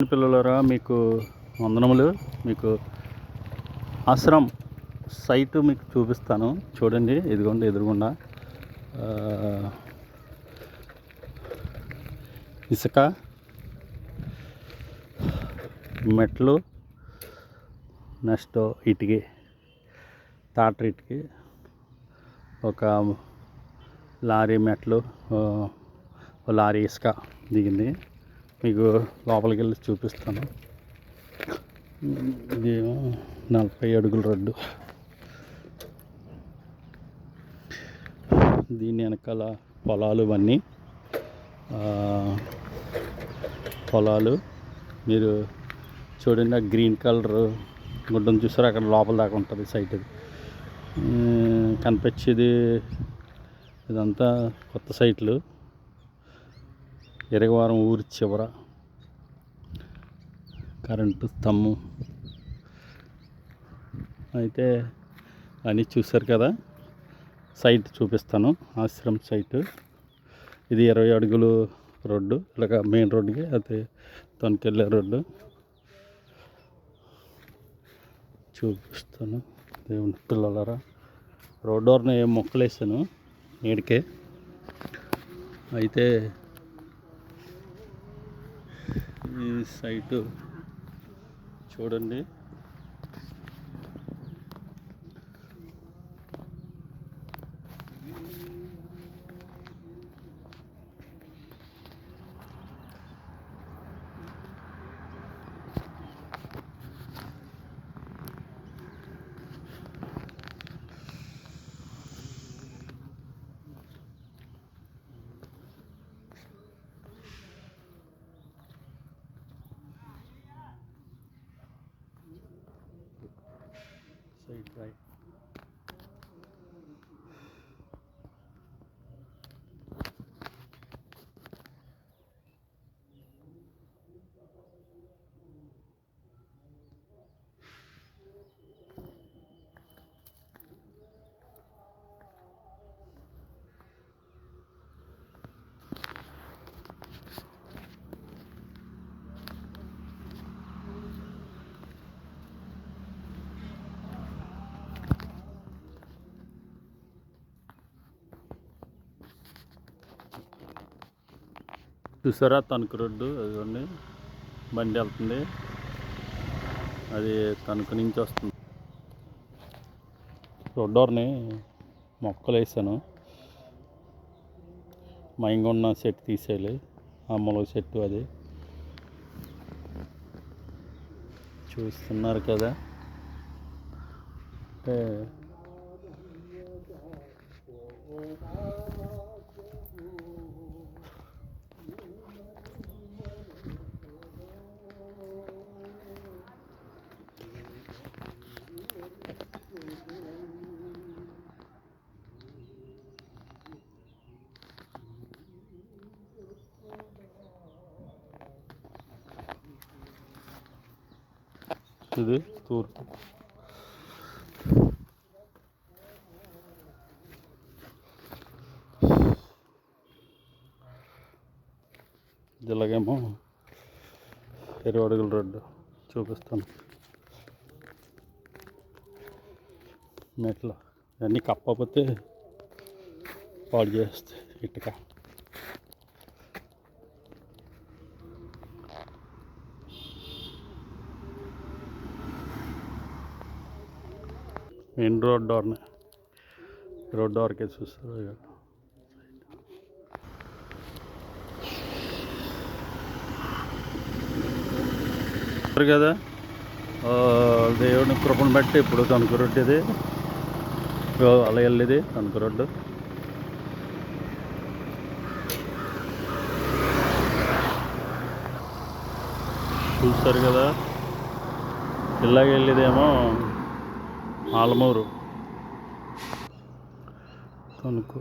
పిల్లలరా మీకు వందనములు. మీకు ఆశ్రమం సైటు మీకు చూపిస్తాను చూడండి. ఇదిగోండి ఎదురుగుండా ఇసుక మెట్లు, నెక్స్ట్ ఇటుకి టాటర్ ఇటుకి, ఒక లారీ మెట్లు, లారీ ఇసుక దిగింది. మీకు లోపలికి వెళ్ళి చూపిస్తాను. ఇది 40 అడుగుల రోడ్డు. దీని వెనకాల పొలాలు, ఇవన్నీ పొలాలు. మీరు చూడండి, ఆ గ్రీన్ కలర్ గుడ్డను చూసారు, అక్కడ లోపల దాకా ఉంటుంది సైట్. ఇది కనిపించేది ఇదంతా కొత్త సైట్లు. ఇరగవరం ఊరి చివర కరెంటు స్తంభం అయితే అని చూశారు కదా. సైట్ చూపిస్తాను, ఆశ్రమం సైటు. ఇది 20 అడుగులు రోడ్డు, ఇలాగ మెయిన్ రోడ్డుకి అది తొనకెళ్ళే రోడ్డు చూపిస్తాను. దేవుని పిల్లలరా, రోడ్డుని మొక్కలు వేసాను నీడికే. అయితే ఈ సైటు చూడండి. Site right. చూసారా తణుకు రోడ్డు, అదిగోండి బండి వెళ్తుంది, అది తణుకు నుంచి వస్తుంది. రోడ్డుని మొక్కలు వేసాను. మైంగా ఉన్న చెట్టు తీసేయాలి, అమ్మలో చెట్టు అది చూస్తున్నారు కదా. అంటే ఇది తూర్పు. ఇలాగేమో 20 అడుగుల రోడ్డు చూపిస్తాను. మెట్లు అన్నీ కప్పకపోతే పాడు చేస్తాయి ఇటుక. మెయిన్ రోడ్ వరకే చూస్తారు కదా. దేవుని కృపను బట్టి ఇప్పుడు తణుకు రోడ్డు ఇది, అలా వెళ్ళేది తణుకు రోడ్డు. చూస్తారు కదా. ఇలాగ వెళ్ళేదేమో ఆలమూరు, తణుకు.